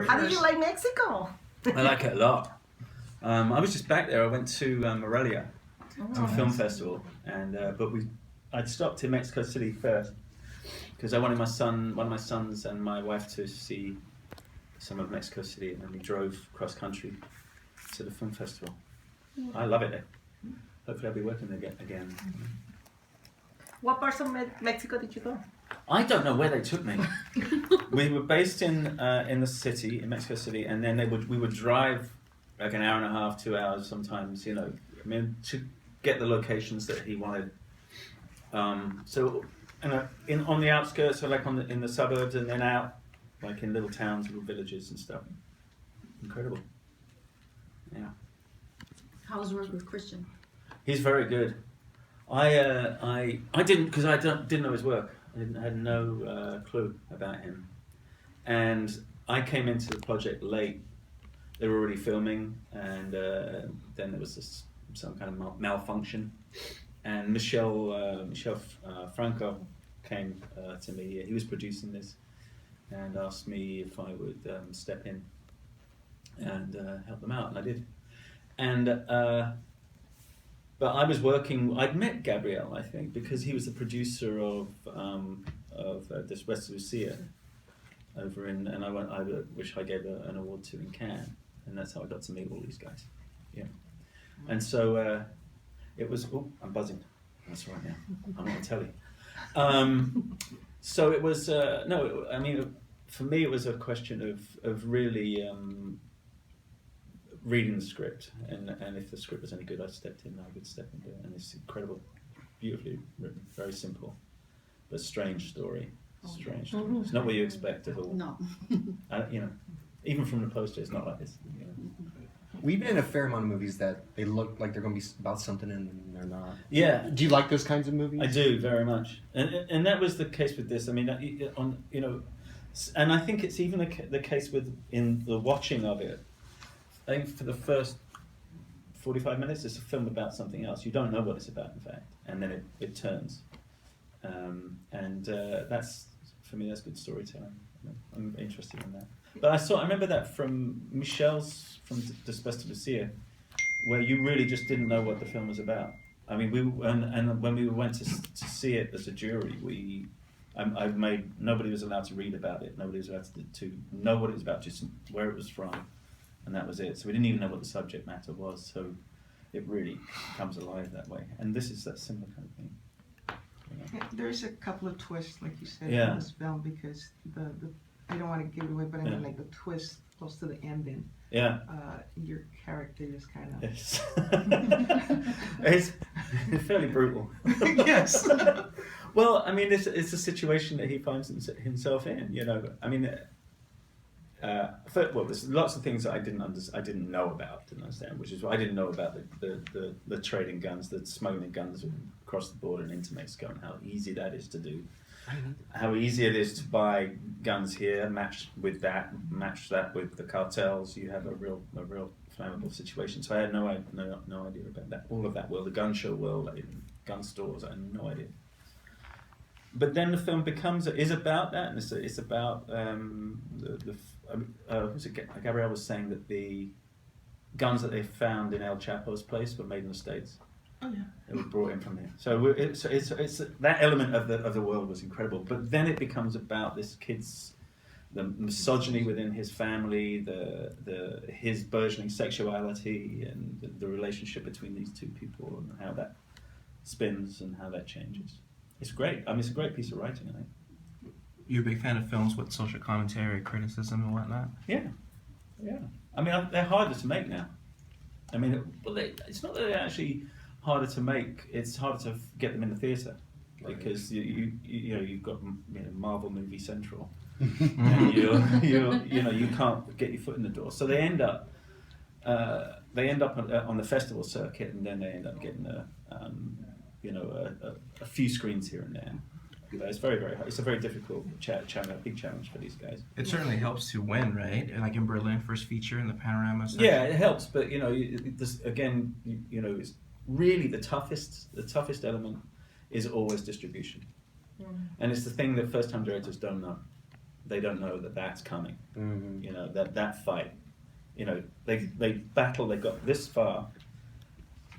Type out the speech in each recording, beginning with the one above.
How did you like Mexico? I like it a lot. I was just back there. I went to Morelia to a film festival, and I'd stopped in Mexico City first because I wanted one of my sons, and my wife to see some of Mexico City, and then we drove cross country to the film festival. I love it there. Hopefully, I'll be working there again. What parts of Mexico did you go? I don't know where they took me. We were based in the city, in Mexico City, and then we would drive like an hour and a half, 2 hours sometimes, to get the locations that he wanted. So on the outskirts, so like in the suburbs, and then out like in little towns, little villages and stuff. Incredible. Yeah. How's work with Christian? He's very good. I didn't, because I didn't know his work. I had no clue about him, and I came into the project late. They were already filming, and then there was some kind of malfunction, and Michel Franco came to me. He was producing this, and asked me if I would step in and help them out, and I did. And but I was working. I'd met Gabriel, I think, because he was the producer of this West Lucia over in, and which I gave an award to in Cannes, and that's how I got to meet all these guys. Yeah, and so it was. Oh, I'm buzzing. That's right now. I'm on the telly. So it was. No, I mean, for me, it was a question of really. Reading the script, and if the script was any good, I stepped in. I would step into it, and it's incredible, beautifully written, very simple, but strange story. Strange story. It's not what you expect at all. No. Even from the poster, it's not like this. We've been in a fair amount of movies that they look like they're going to be about something and they're not. Yeah. Do you like those kinds of movies? I do very much, and that was the case with this. I mean, and I think it's even the case in the watching of it. I think for the first 45 minutes, it's a film about something else. You don't know what it's about, in fact, and then it turns. That's, for me, that's good storytelling. I'm interested in that. But I remember that from Michel's, from Después de Lucia, where you really just didn't know what the film was about. I mean, and when we went to see it as a jury, nobody was allowed to read about it. Nobody was allowed to know what it was about, just where it was from. And that was it. So we didn't even know what the subject matter was. So it really comes alive that way. And this is that similar kind of thing. Yeah, there's a couple of twists, like you said, Yeah. in this film, because I don't want to give it away, but I mean, like the twist close to the ending. Yeah. Your character is kind of. It's fairly brutal. Yes. Well, I mean, it's a situation that he finds himself in. I mean. There's lots of things that I didn't know about, didn't understand, which is why I didn't know about the trading guns, the smuggling guns across the border and into Mexico, and how easy that is to do. How easy it is to buy guns here, match that with the cartels. You have a real flammable situation. So I had no idea about that. All of that world, the gun show world, gun stores. I had no idea. But then the film is about that, and it's about Gabriel was saying that the guns that they found in El Chapo's place were made in the States. Oh yeah. They were brought in from here. So it's that element of the world was incredible. But then it becomes about this kid's the misogyny within his family, his burgeoning sexuality, and the relationship between these two people, and how that spins and how that changes. It's great. I mean, it's a great piece of writing, I think. You're a big fan of films with social commentary, criticism, and whatnot? Yeah. I mean, they're harder to make now. I mean, it's not that they're actually harder to make. It's harder to get them in the theatre because you've got Marvel Movie Central, and you can't get your foot in the door. So they end up on the festival circuit, and then they end up getting a few screens here and there. But it's very, very hard. It's a very difficult big challenge for these guys. It certainly helps to win, right? Like in Berlin, first feature in the panorama section. Yeah, it helps, but it's really the toughest element is always distribution, and it's the thing that first-time directors don't know. they don't know that that's coming. Mhm. You know, that fight. You know, they battle. They got this far.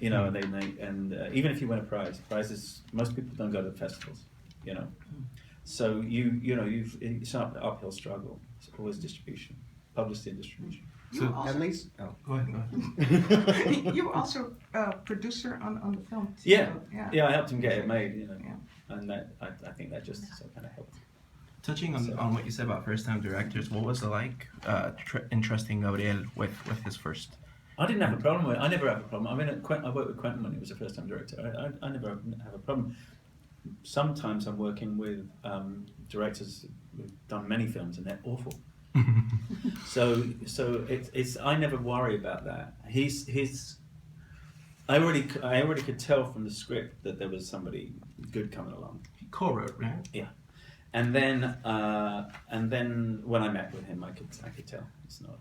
You know, and even if you win a prize, prizes, most people don't go to festivals. You know, so it's an uphill struggle. It's always distribution, publicity and distribution. You So- were also, At least, oh. Go ahead. you were also a producer on the film too. Yeah, Yeah. yeah, I helped him get it made. You know, Yeah. and that I think that just kind of helped. Touching on what you said about first-time directors, what was it like entrusting Gabriel with his first? I didn't have a problem with it. I never have a problem. I mean, I worked with Quentin when he was a first-time director. I never have a problem. Sometimes I'm working with directors who've done many films and they're awful. So it's I never worry about that. I already could tell from the script that there was somebody good coming along. He co-wrote, right? Yeah, and then when I met with him, I could tell it's not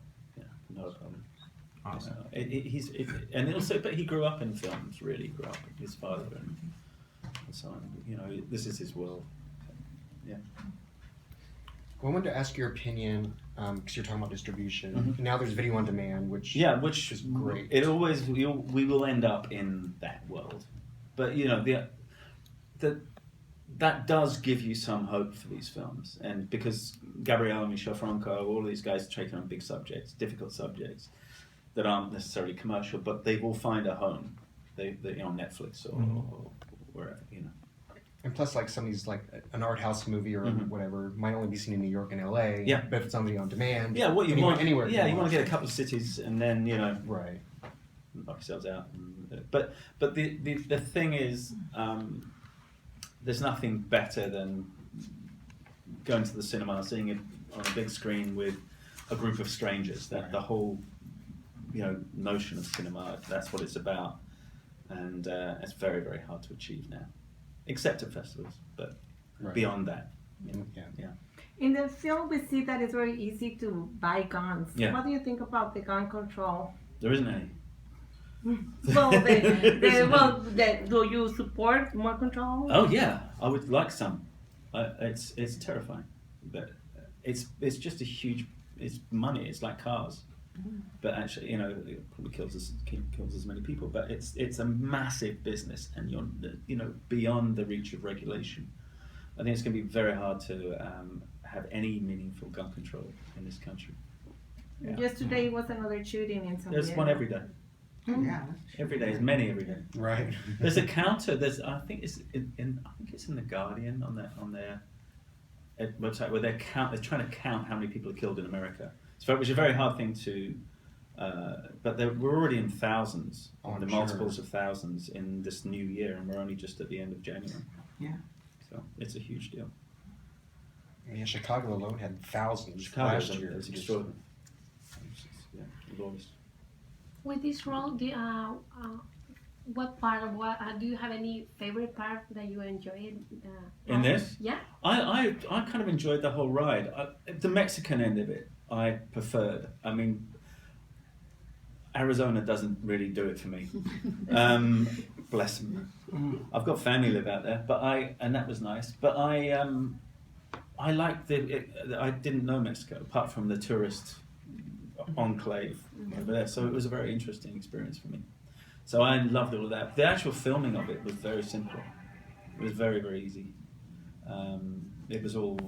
not a problem. Awesome. And also, but he grew up in films. Really grew up. His father and so on. You know, this is his world. Yeah. Well, I wanted to ask your opinion, because you're talking about distribution. Mhm. Now there's video on demand, which Which is great. It always we will end up in that world, but you know that does give you some hope for these films, and because Gabriel and Michel Franco, all these guys are taking on big subjects, difficult subjects that aren't necessarily commercial, but they will find a home. They on Netflix or wherever, you know. And plus, like some of these, like an art house movie or Mhm. whatever, might only be seen in New York and LA. Yeah. But if it's on video on demand, Yeah, what you want anywhere. Yeah, you want to get a couple of cities, and then you know Right. knock yourselves out. But the thing is, there's nothing better than going to the cinema, seeing it on a big screen with a group of strangers. That Right. the whole notion of cinema, that's what it's about, and it's very, very hard to achieve now, except at festivals. But Right. beyond that, you know, Yeah. In the film, we see that it's very easy to buy guns. Yeah. What do you think about the gun control? there isn't any. Well, do you support more control? Oh yeah, I would like some. It's terrifying, but it's just a huge. It's money. It's like cars, but actually, you know, it probably kills as many people. But it's a massive business, and you're beyond the reach of regulation. I think it's going to be very hard to have any meaningful gun control in this country. Yeah. Yesterday was another shooting in San There's Diego. one every day. Yeah. Every day, there's many every day. Right. There's a counter. I think it's in the Guardian on their website where they're trying to count how many people are killed in America. Which is a very hard thing to, but we're already in thousands, Oh, the sure. multiples of thousands in this new year, and we're only just at the end of January. Yeah. So it's a huge deal. Yeah, Chicago alone had thousands Chicago last year. is Just- extraordinary. Lawless. With this role, what part of what do you have any favorite part that you enjoyed? In this? Yeah. I kind of enjoyed the whole ride. The Mexican end of it, I preferred. I mean, Arizona doesn't really do it for me. Bless them. I've got family live out there, and that was nice. But I liked I didn't know Mexico apart from the tourist enclave over there, so it was a very interesting experience for me. So I loved all of that. The actual filming of it was very simple. It was very, very easy. It was all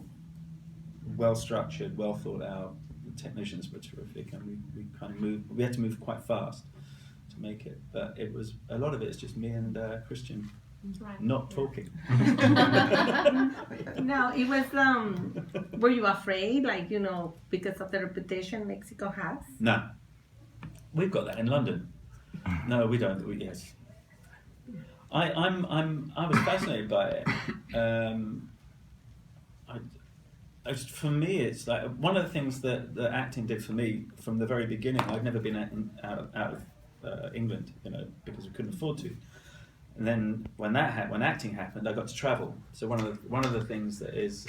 well structured, well thought out. The technicians were terrific, and we kind of moved. We had to move quite fast to make it, but it was a lot of it is just me and Christian Right. not talking. No, it was. Were you afraid, because of the reputation Mexico has? No, we've got that in London. No, we don't. Yes, I was fascinated by it. For me, it's like one of the things that acting did for me from the very beginning. I'd never been out of England, because we couldn't afford to. And then when acting happened, I got to travel. So one of the things that is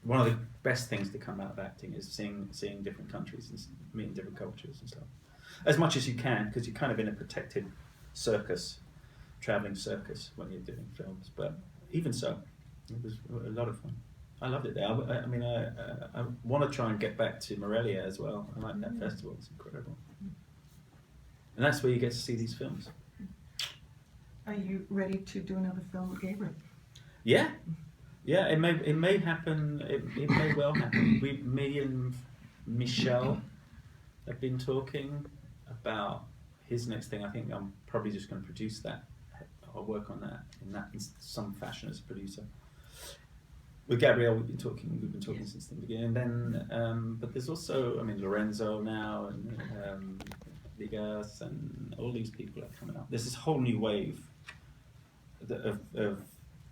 one of the best things to come out of acting is seeing different countries and meeting different cultures and stuff, as much as you can, because you're kind of in a protected traveling circus when you're doing films. But even so, it was a lot of fun. I loved it there. I mean, I want to try and get back to Morelia as well. I like that festival; it's incredible, and that's where you get to see these films. Are you ready to do another film with Gabriel? Yeah, yeah. It may happen. It may well happen. Me and Michelle have been talking about his next thing. I think I'm probably just going to produce that. I'll work on that in some fashion as a producer. With Gabrielle, we've been talking since the beginning. Then, but there's also, I mean, Lorenzo now and Millas and all these people are coming up. There's this whole new wave of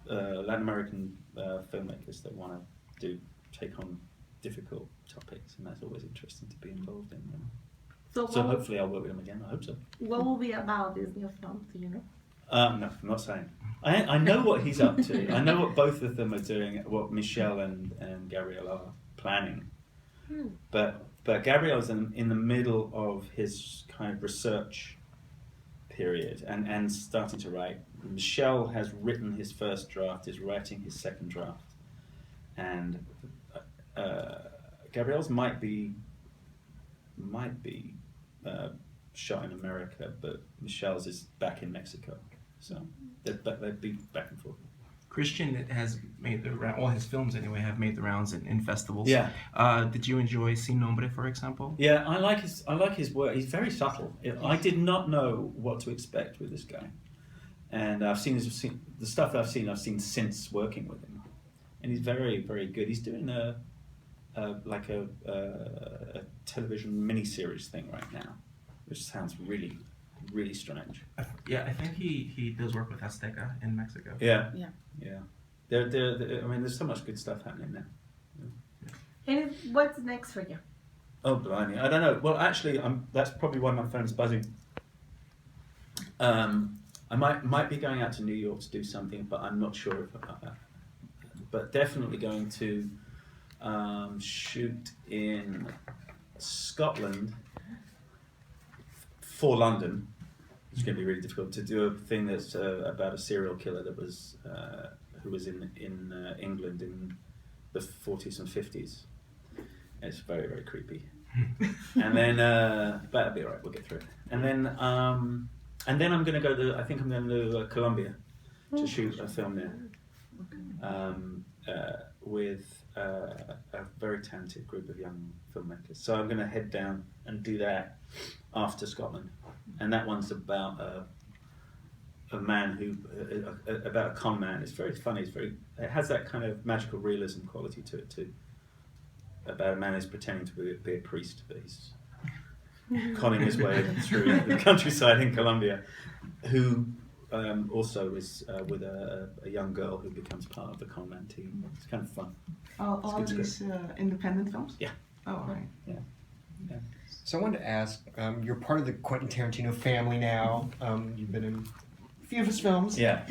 Latin American filmmakers that want to take on difficult topics, and that's always interesting to be involved in. So hopefully I'll work with him again. I hope so. What will be about this new film? Do you know? No, I'm not saying. I know what he's up to. I know what both of them are doing, what Michelle and Gabriel are planning. But Gabriel's in the middle of his kind of research period and starting to write. Michelle has written his first draft, is writing his second draft. And Gabriel's might be shot in America, but Michelle's is back in Mexico. So they'd be back and forth. Christian has made the round. Well, his films anyway have made the rounds in festivals. Yeah. Did you enjoy Sin Nombre, for example? Yeah, I like his work. He's very subtle. I did not know what to expect with this guy, and I've seen the stuff I've seen since working with him, and he's very, very good. He's doing a television miniseries thing right now, which sounds really, really strange. Yeah, I think he does work with Azteca in Mexico. Yeah. Yeah. Yeah. I mean, there's so much good stuff happening now. And what's next for you? Oh, blimey. I don't know. Well, actually, that's probably why my phone's buzzing. I might be going out to New York to do something, but I'm not sure if but definitely going to shoot in Scotland for London. It's going to be really difficult to do a thing that's about a serial killer that was who was in England in the 40s and 50s. It's very, very creepy. And then, but that'll be all right. We'll get through it. And then I'm going to go to. I think I'm going to Colombia to shoot a film there with a very talented group of young filmmakers. So I'm going to head down and do that after Scotland, and that one's about a man who about a con man. It's very funny. It has that kind of magical realism quality to it too. About a man who's pretending to be a priest, but he's conning his way through the countryside in Colombia, who also is with a young girl who becomes part of the con man team. It's kind of fun. All these independent films? Yeah. Oh, all right. Yeah. So I wanted to ask, you're part of the Quentin Tarantino family now. You've been in a few of his films. Yeah.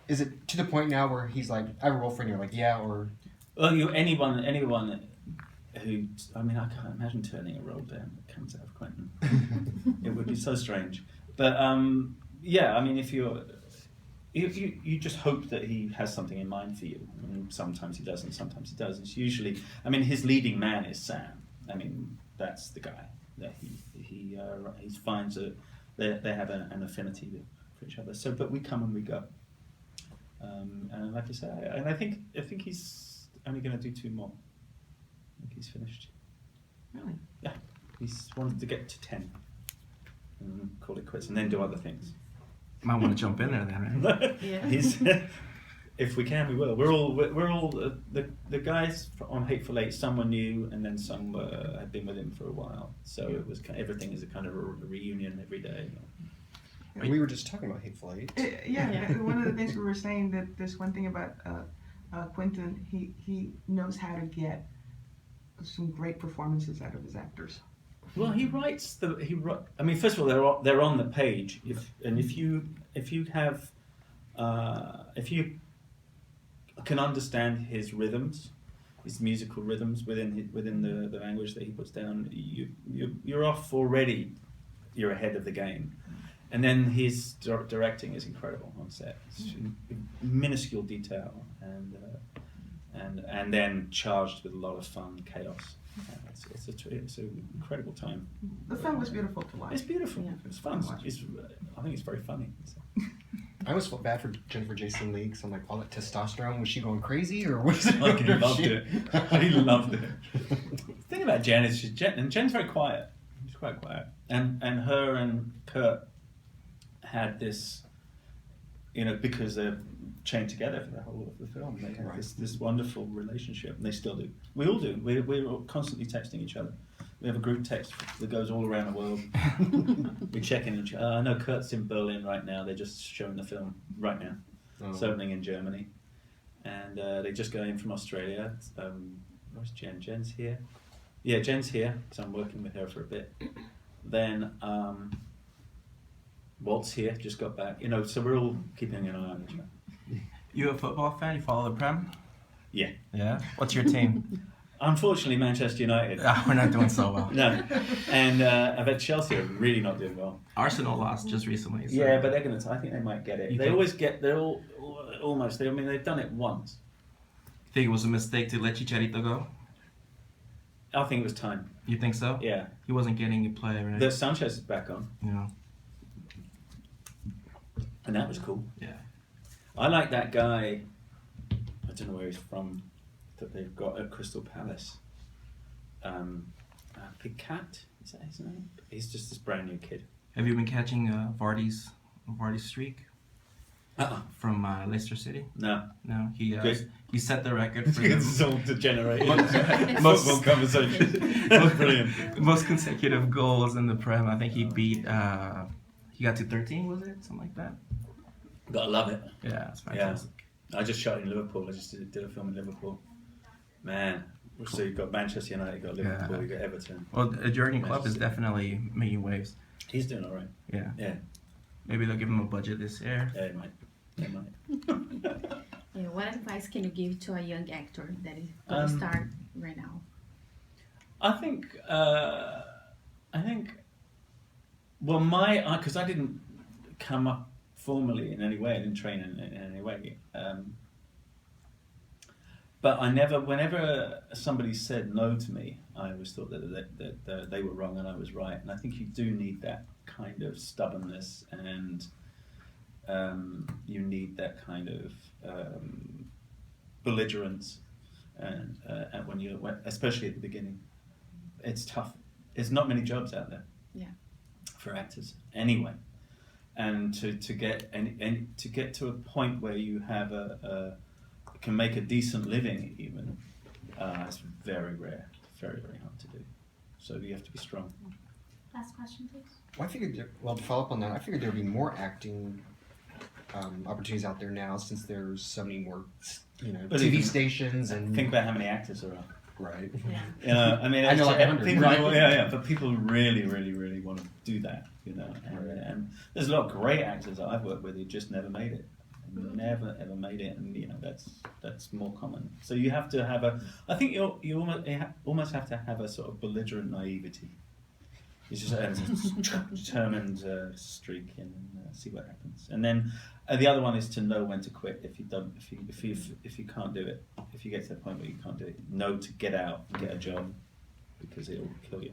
Is it to the point now where he's like, I have a role for you, you're like, yeah, or... Well, anyone who, I mean, I can't imagine turning a role down that comes out of Quentin. It would be so strange. But yeah, I mean, if you just hope that he has something in mind for you, and sometimes he doesn't, sometimes he does. It's usually, I mean, his leading man is Sam. I mean, that's the guy that he finds they have an affinity for each other. So, but we come and we go. And like I say, and I think he's only going to do 2 more. I think he's finished. Really? Yeah, he's wanted to get to 10 and call it quits, and then do other things. Might want to jump in there then, right? Yeah. He's, if we can, we will. We're all the guys on Hateful Eight. Some were new, and then some had been with him for a while. So it was everything is a kind of a reunion every day. We were just talking about Hateful Eight. Yeah, one of the things we were saying that there's one thing about Quentin, he knows how to get some great performances out of his actors. Well, he writes I mean, first of all, they're on the page. If you can understand his rhythms, his musical rhythms within the language that he puts down, you're off already. You're ahead of the game, and then his directing is incredible on set. It's minuscule detail and then charged with a lot of fun chaos. It's an incredible time. The film was beautiful to watch. It's beautiful. Yeah. It's fun. I think it's very funny. I always felt bad for Jennifer Jason Leigh because I'm like, all that testosterone, was she going crazy or was it? Like, he loved it. He loved it. The thing about Jen is Jen's very quiet. She's quite quiet. And her and Kurt had this, because they're chained together for the whole of the film. They had this wonderful relationship, and they still do. We all do. We're all constantly texting each other. We have a group text that goes all around the world. We check in. I know Kurt's in Berlin right now. They're just showing the film right now. It's opening in Germany. And they just got in from Australia. Where's Jen? Jen's here. Yeah, Jen's here, so I'm working with her for a bit. Then Walt's here, just got back. So we're all keeping an eye on each other. You a football fan? You follow the Prem? Yeah. Yeah. What's your team? Unfortunately, Manchester United. We're not doing so well. No. And I bet Chelsea are really not doing well. Arsenal lost just recently. So. Yeah, but they're going to. I think they might get it. They're almost. They've done it once. Think it was a mistake to let Chicharito go? I think it was time. You think so? Yeah. He wasn't getting a play, right? The Sanchez is back on. Yeah. And that was cool. Yeah. I like that guy. I don't know where he's from. That they've got at Crystal Palace. Big Cat, is that his name? He's just this brand new kid. Have you been catching Vardy's streak from Leicester City? No. No, he Good. he set the record for It's all degenerated. Most- Football conversation. Brilliant. most consecutive goals in the Prem. I think he beat. He got to 13, was it? Something like that. Gotta love it. Yeah, it's fantastic. I just shot in Liverpool. I just did a film in Liverpool. Man. So you've got Manchester United, you've got Liverpool, you've got Everton. Well, a Jurgen Klopp is Manchester. definitely making waves. He's doing alright. Yeah. Yeah. Maybe they'll give him a budget this year. Yeah, he might. He might. Yeah, what advice can you give to a young actor that is going to start right now? I think, well, because I didn't come up formally in any way, I didn't train in any way. But whenever somebody said no to me, I always thought that they were wrong and I was right. And I think you do need that kind of stubbornness, and you need that kind of belligerence, and especially at the beginning, it's tough. There's not many jobs out there. Yeah. For actors, anyway, and to get to a point where you have can make a decent living, even it's very rare, very hard to do. So you have to be strong. Last question, please. Well, to follow up on that, I figured there'd be more acting opportunities out there now since there's so many more, Believe TV me, stations and. Think about how many actors there are. Right. Yeah. I mean, I know, like 100, people, right? but people really want to do that, and there's a lot of great actors that I've worked with who just never made it, never ever made it, and that's more common. So you have to have I think you almost have to have a sort of belligerent naivety. You just have a determined streak and see what happens, and then the other one is to know when to quit if you can't do it. If you get to the point where you can't do it, know to get out and get a job, because it'll kill you.